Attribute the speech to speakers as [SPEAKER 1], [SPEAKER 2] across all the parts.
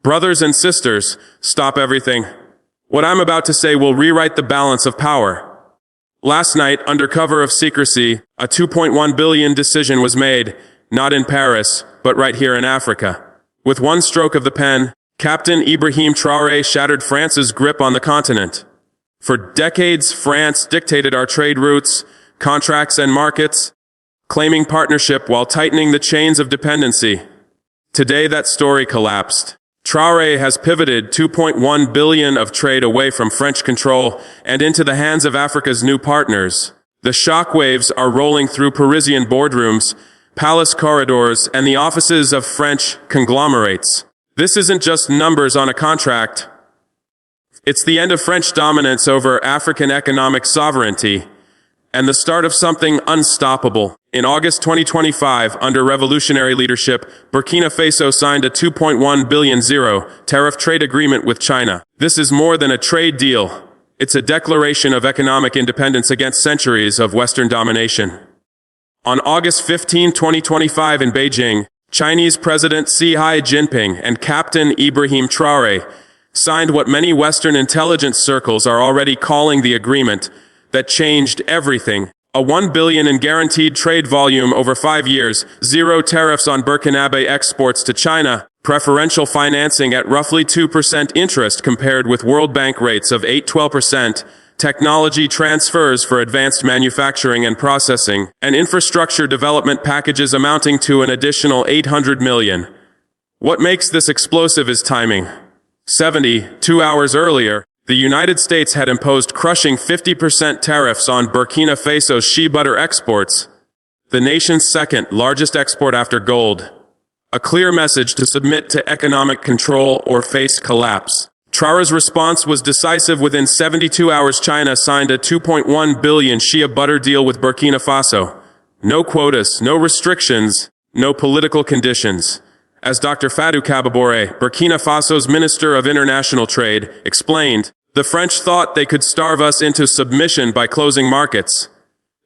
[SPEAKER 1] Brothers and sisters, stop everything. What I'm about to say will rewrite the balance of power. Last night, under cover of secrecy, a 2.1 billion decision was made, not in Paris, but right here in Africa. With one stroke of the pen, Captain Ibrahim Traoré shattered France's grip on the continent. For decades, France dictated our trade routes, contracts, and markets, claiming partnership while tightening the chains of dependency. Today, that story collapsed. Traoré has pivoted 2.1 billion of trade away from French control and into the hands of Africa's new partners. The shockwaves are rolling through Parisian boardrooms, palace corridors, and the offices of French conglomerates. This isn't just numbers on a contract. It's the end of French dominance over African economic sovereignty and the start of something unstoppable. In August 2025, under revolutionary leadership, Burkina Faso signed a 2.1 billion tariff trade agreement with China. This is more than a trade deal. It's a declaration of economic independence against centuries of Western domination. On August 15, 2025 in Beijing, Chinese President Xi Jinping and Captain Ibrahim Traoré signed what many Western intelligence circles are already calling the agreement that changed everything. A 1 billion in guaranteed trade volume over 5 years, zero tariffs on Burkinabe exports to China, preferential financing at roughly 2% interest compared with World Bank rates of 8–12%, technology transfers for advanced manufacturing and processing, and infrastructure development packages amounting to an additional 800 million. What makes this explosive is timing. 72 hours earlier, the United States had imposed crushing 50% tariffs on Burkina Faso's shea butter exports, the nation's second largest export after gold. A clear message to submit to economic control or face collapse. Traoré's response was decisive. Within 72 hours, China signed a 2.1 billion shea butter deal with Burkina Faso. No quotas, no restrictions, no political conditions. As Dr. Fadou Kababore, Burkina Faso's Minister of International Trade, explained, the French thought they could starve us into submission by closing markets.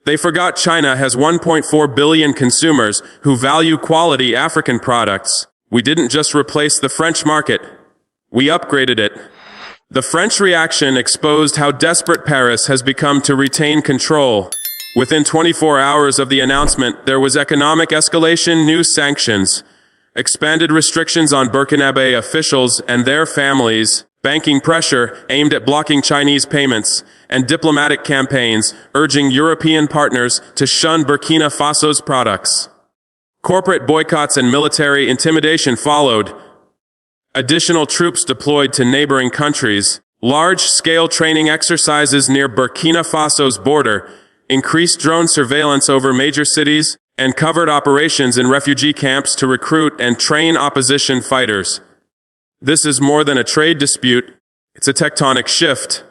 [SPEAKER 1] They forgot China has 1.4 billion consumers who value quality African products. We didn't just replace the French market. We upgraded it. The French reaction exposed how desperate Paris has become to retain control. Within 24 hours of the announcement, there was economic escalation, new sanctions, expanded restrictions on Burkinabe officials and their families, banking pressure aimed at blocking Chinese payments, and diplomatic campaigns urging European partners to shun Burkina Faso's products. Corporate boycotts and military intimidation followed. Additional troops deployed to neighboring countries, large-scale training exercises near Burkina Faso's border, increased drone surveillance over major cities, and covered operations in refugee camps to recruit and train opposition fighters. This is more than a trade dispute, it's a tectonic shift.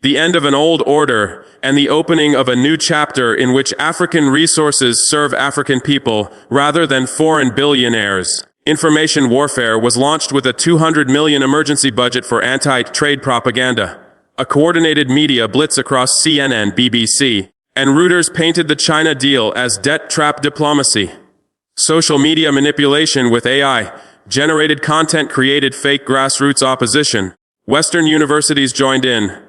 [SPEAKER 1] The end of an old order and the opening of a new chapter in which African resources serve African people rather than foreign billionaires. Information warfare was launched with a 200 million emergency budget for anti-trade propaganda. A coordinated media blitz across CNN, BBC, and Reuters painted the China deal as debt trap diplomacy. Social media manipulation with AI generated content created fake grassroots opposition. Western universities joined in.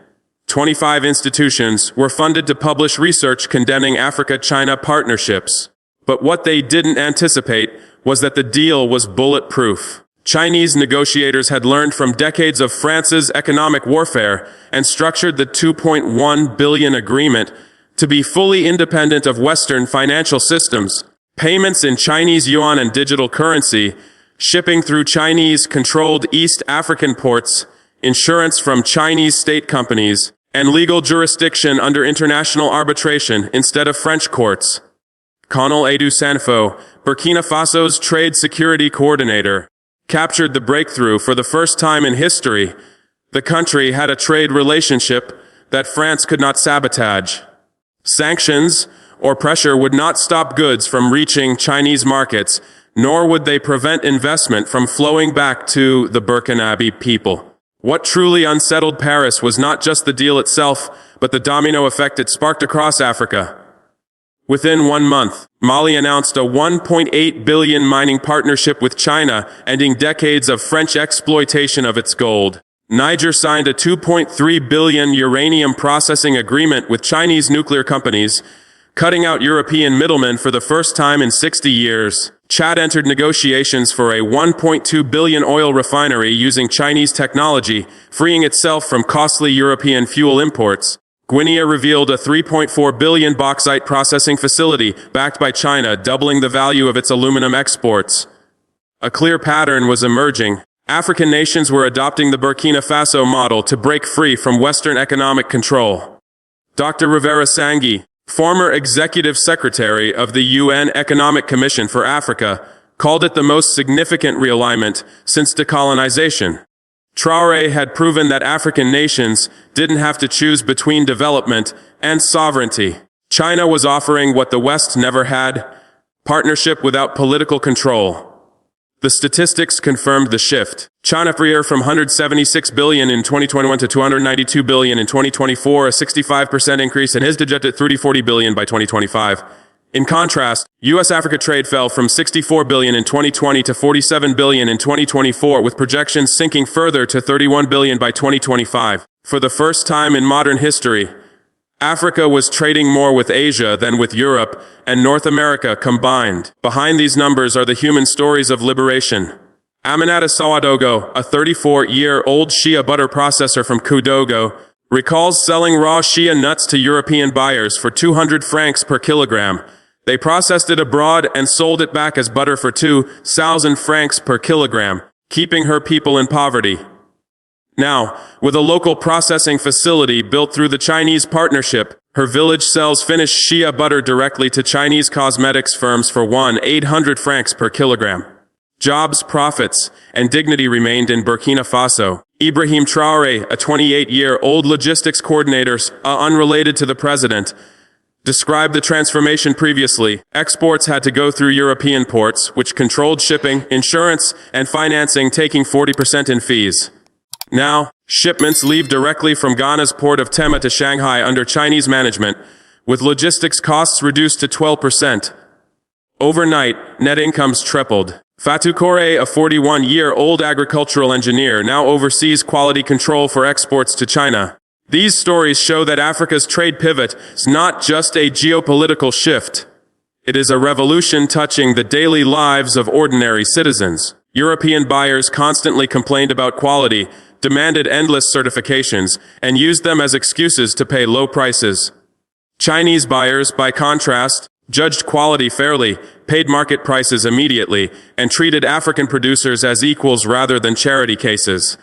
[SPEAKER 1] 25 institutions were funded to publish research condemning Africa-China partnerships. But what they didn't anticipate was that the deal was bulletproof. Chinese negotiators had learned from decades of France's economic warfare and structured the 2.1 billion agreement to be fully independent of Western financial systems. Payments in Chinese yuan and digital currency, shipping through Chinese-controlled East African ports, insurance from Chinese state companies, and legal jurisdiction under international arbitration instead of French courts. Colonel Aidou Sanfo, Burkina Faso's trade security coordinator, captured the breakthrough. For the first time in history, the country had a trade relationship that France could not sabotage. Sanctions or pressure would not stop goods from reaching Chinese markets, nor would they prevent investment from flowing back to the Burkinabe people. What truly unsettled Paris was not just the deal itself, but the domino effect it sparked across Africa. Within 1 month, Mali announced a $1.8 billion mining partnership with China, ending decades of French exploitation of its gold. Niger signed a $2.3 billion uranium processing agreement with Chinese nuclear companies, cutting out European middlemen for the first time in 60 years. Chad entered negotiations for a $1.2 billion oil refinery using Chinese technology, freeing itself from costly European fuel imports. Guinea revealed a $3.4 billion bauxite processing facility backed by China, doubling the value of its aluminum exports. A clear pattern was emerging. African nations were adopting the Burkina Faso model to break free from Western economic control. Dr. Rivera Sangui, former executive secretary of the UN Economic Commission for Africa, called it the most significant realignment since decolonization. Traore had proven that African nations didn't have to choose between development and sovereignty. China was offering what the West never had: partnership without political control. The statistics confirmed the shift. China freer from $176 billion in 2021 to $292 billion in 2024, a 65% increase, and is projected $30-40 billion by 2025. In contrast, U.S.-Africa trade fell from $64 billion in 2020 to $47 billion in 2024, with projections sinking further to $31 billion by 2025. For the first time in modern history, Africa was trading more with Asia than with Europe and North America combined. Behind these numbers are the human stories of liberation. Aminata Sawadogo, a 34-year-old Shea butter processor from Kudogo, recalls selling raw Shea nuts to European buyers for 200 francs per kilogram. They processed it abroad and sold it back as butter for 2,000 francs per kilogram, keeping her people in poverty. Now, with a local processing facility built through the Chinese partnership, her village sells finished Shea butter directly to Chinese cosmetics firms for 1,800 francs per kilogram. Jobs, profits, and dignity remained in Burkina Faso. Ibrahim Traoré, a 28-year-old logistics coordinator, unrelated to the president, described the transformation previously. Exports had to go through European ports, which controlled shipping, insurance, and financing, taking 40% in fees. Now, shipments leave directly from Ghana's port of Tema to Shanghai under Chinese management, with logistics costs reduced to 12%. Overnight, net incomes tripled. Fatou Kore, a 41-year-old agricultural engineer, now oversees quality control for exports to China. These stories show that Africa's trade pivot is not just a geopolitical shift. It is a revolution touching the daily lives of ordinary citizens. European buyers constantly complained about quality, demanded endless certifications, and used them as excuses to pay low prices. Chinese buyers, by contrast, judged quality fairly, paid market prices immediately, and treated African producers as equals rather than charity cases.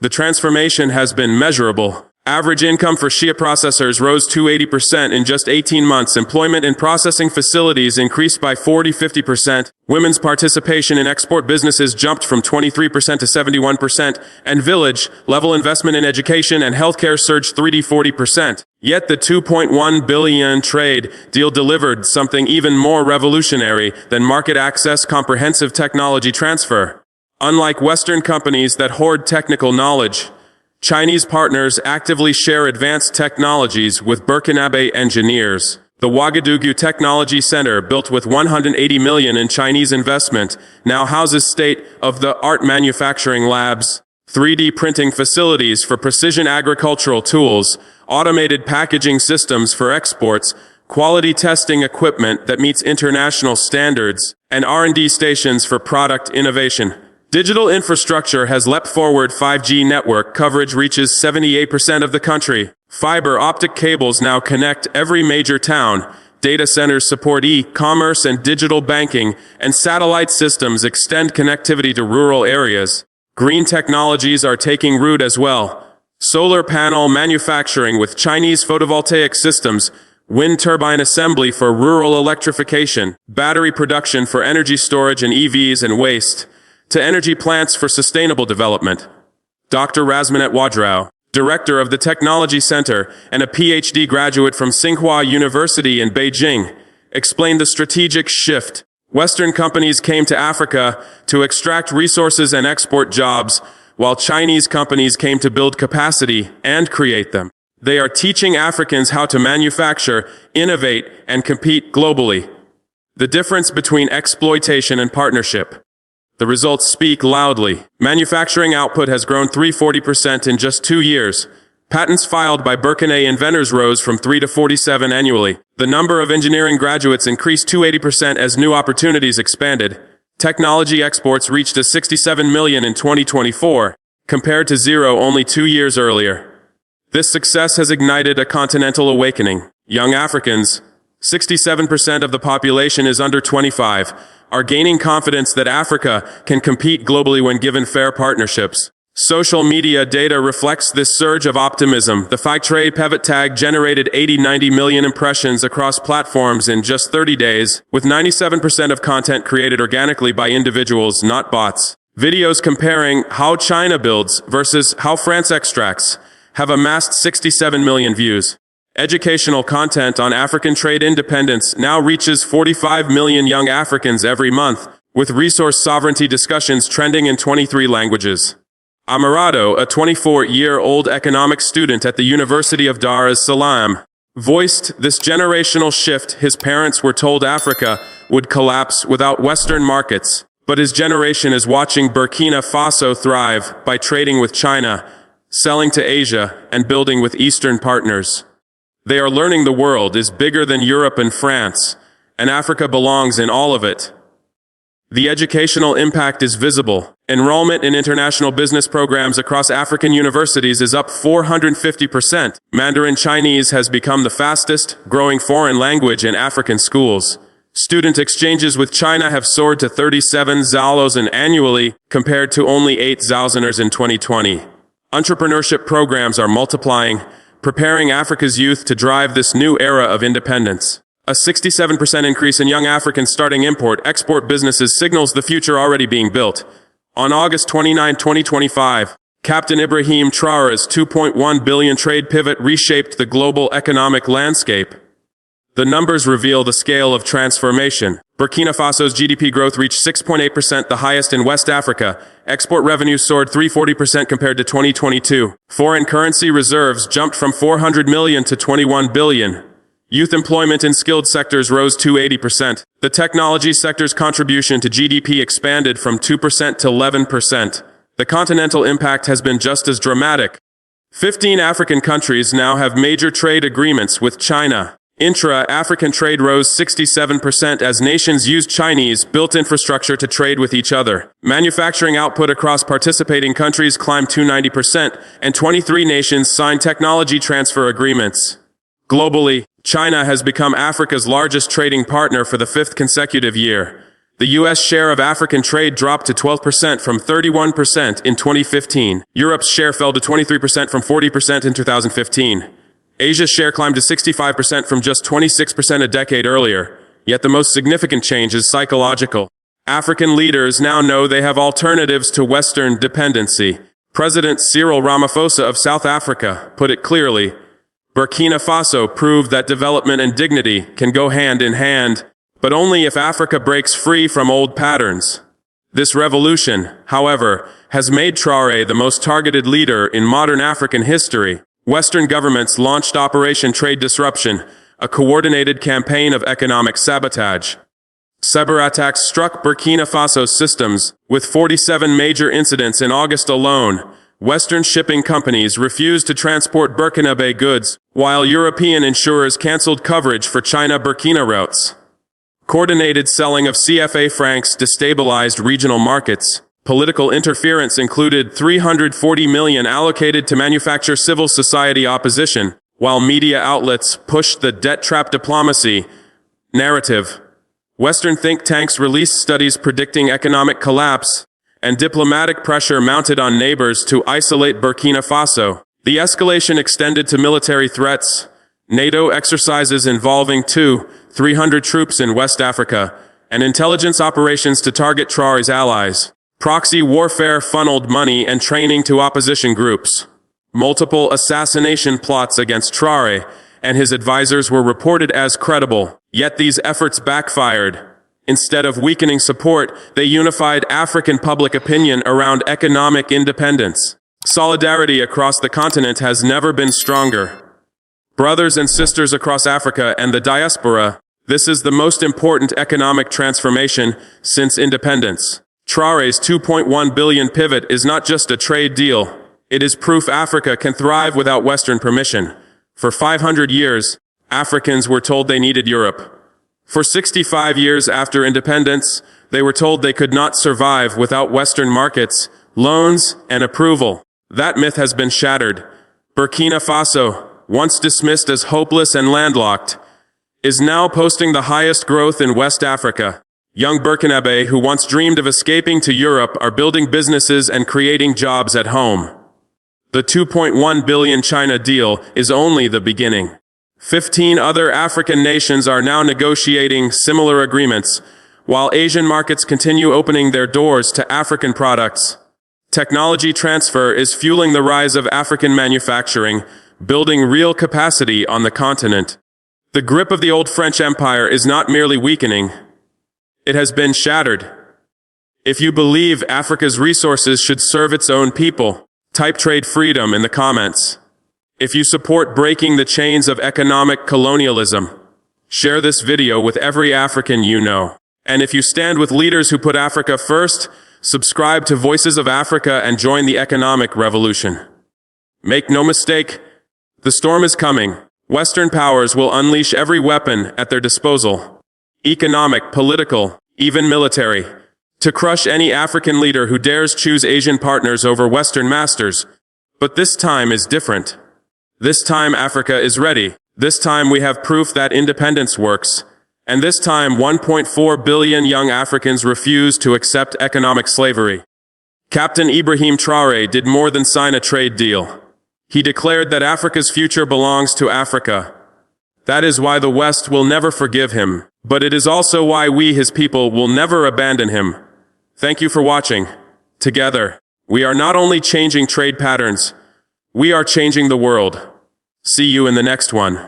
[SPEAKER 1] The transformation has been measurable. Average income for Shea processors rose to 80% in just 18 months. Employment in processing facilities increased by 40-50%. Women's participation in export businesses jumped from 23% to 71%. And village-level investment in education and healthcare surged 30-40%. Yet the $2.1 billion trade deal delivered something even more revolutionary than market access: comprehensive technology transfer. Unlike Western companies that hoard technical knowledge, Chinese partners actively share advanced technologies with Burkinabe engineers. The Ouagadougou Technology Center, built with $180 million in Chinese investment, now houses state-of-the-art manufacturing labs, 3D printing facilities for precision agricultural tools, automated packaging systems for exports, quality testing equipment that meets international standards, and R&D stations for product innovation. Digital infrastructure has leapt forward. 5G network coverage reaches 78% of the country. Fiber optic cables now connect every major town. Data centers support e-commerce and digital banking, and satellite systems extend connectivity to rural areas. Green technologies are taking root as well. Solar panel manufacturing with Chinese photovoltaic systems, wind turbine assembly for rural electrification, battery production for energy storage and EVs and waste, to energy plants for sustainable development. Dr. Razmanet Wadrao, director of the Technology Center and a PhD graduate from Tsinghua University in Beijing, explained the strategic shift. Western companies came to Africa to extract resources and export jobs, while Chinese companies came to build capacity and create them. They are teaching Africans how to manufacture, innovate, and compete globally. The difference between exploitation and partnership. The results speak loudly. Manufacturing output has grown 340% in just 2 years. Patents filed by Burkina inventors rose from 3 to 47 annually. The number of engineering graduates increased 280% as new opportunities expanded. Technology exports reached a 67 million in 2024, compared to zero only 2 years earlier. This success has ignited a continental awakening. Young Africans, 67% of the population is under 25, are gaining confidence that Africa can compete globally when given fair partnerships. Social media data reflects this surge of optimism. The Traore pivot tag generated 90 million impressions across platforms in just 30 days, with 97% of content created organically by individuals, not bots. Videos comparing how China builds versus how France extracts have amassed 67 million views. Educational content on African trade independence now reaches 45 million young Africans every month, with resource sovereignty discussions trending in 23 languages. Amarado, a 24-year-old economics student at the University of Dar es Salaam, voiced this generational shift. His parents were told Africa would collapse without Western markets, but his generation is watching Burkina Faso thrive by trading with China, selling to Asia, and building with Eastern partners. They are learning the world is bigger than Europe and France, and Africa belongs in all of it. The educational impact is visible. Enrollment in international business programs across African universities is up 450%. Mandarin Chinese has become the fastest growing foreign language in African schools. Student exchanges with China have soared to 37,000 annually, compared to only 8,000 in 2020. Entrepreneurship programs are multiplying, preparing Africa's youth to drive this new era of independence. A 67% increase in young Africans starting import-export businesses signals the future already being built. On August 29, 2025, Captain Ibrahim Traoré's 2.1 billion trade pivot reshaped the global economic landscape. The numbers reveal the scale of transformation. Burkina Faso's GDP growth reached 6.8%, the highest in West Africa. Export revenue soared 340% compared to 2022. Foreign currency reserves jumped from 400 million to 21 billion. Youth employment in skilled sectors rose 280%. The technology sector's contribution to GDP expanded from 2% to 11%. The continental impact has been just as dramatic. 15 African countries now have major trade agreements with China. Intra-African trade rose 67% as nations used Chinese-built infrastructure to trade with each other. Manufacturing output across participating countries climbed 290%, and 23 nations signed technology transfer agreements. Globally, China has become Africa's largest trading partner for the 5th consecutive year. The U.S. share of African trade dropped to 12% from 31% in 2015. Europe's share fell to 23% from 40% in 2015. Asia's share climbed to 65% from just 26% a decade earlier. Yet the most significant change is psychological. African leaders now know they have alternatives to Western dependency. President Cyril Ramaphosa of South Africa put it clearly. Burkina Faso proved that development and dignity can go hand in hand, but only if Africa breaks free from old patterns. This revolution, however, has made Traore the most targeted leader in modern African history. Western governments launched Operation Trade Disruption, a coordinated campaign of economic sabotage. Cyberattacks struck Burkina Faso's systems, with 47 major incidents in August alone. Western shipping companies refused to transport Burkinabe goods, while European insurers canceled coverage for China-Burkina routes. Coordinated selling of CFA francs destabilized regional markets. Political interference included 340 million allocated to manufacture civil society opposition, while media outlets pushed the debt trap diplomacy narrative. Western think tanks released studies predicting economic collapse, and diplomatic pressure mounted on neighbors to isolate Burkina Faso. The escalation extended to military threats, NATO exercises involving 300 troops in West Africa, and intelligence operations to target Traore's allies. Proxy warfare funneled money and training to opposition groups. Multiple assassination plots against Traore and his advisors were reported as credible, yet these efforts backfired. Instead of weakening support, they unified African public opinion around economic independence. Solidarity across the continent has never been stronger. Brothers and sisters across Africa and the diaspora, this is the most important economic transformation since independence. Traore's 2.1 billion pivot is not just a trade deal. It is proof Africa can thrive without Western permission. For 500 years, Africans were told they needed Europe. For 65 years after independence, they were told they could not survive without Western markets, loans, and approval. That myth has been shattered. Burkina Faso, once dismissed as hopeless and landlocked, is now posting the highest growth in West Africa. Young Burkinabé who once dreamed of escaping to Europe are building businesses and creating jobs at home. The 2.1 billion China deal is only the beginning. 15 other African nations are now negotiating similar agreements, while Asian markets continue opening their doors to African products. Technology transfer is fueling the rise of African manufacturing, building real capacity on the continent. The grip of the old French Empire is not merely weakening, it has been shattered. If you believe Africa's resources should serve its own people, type trade freedom in the comments. If you support breaking the chains of economic colonialism, share this video with every African you know. And if you stand with leaders who put Africa first, subscribe to Voices of Africa and join the economic revolution. Make no mistake, the storm is coming. Western powers will unleash every weapon at their disposal, economic, political, even military, to crush any African leader who dares choose Asian partners over Western masters. But this time is different. This time Africa is ready. This time we have proof that independence works. And this time 1.4 billion young Africans refuse to accept economic slavery. Captain Ibrahim Traoré did more than sign a trade deal. He declared that Africa's future belongs to Africa. That is why the West will never forgive him, but it is also why we, his people, will never abandon him. Thank you for watching. Together, we are not only changing trade patterns, we are changing the world. See you in the next one.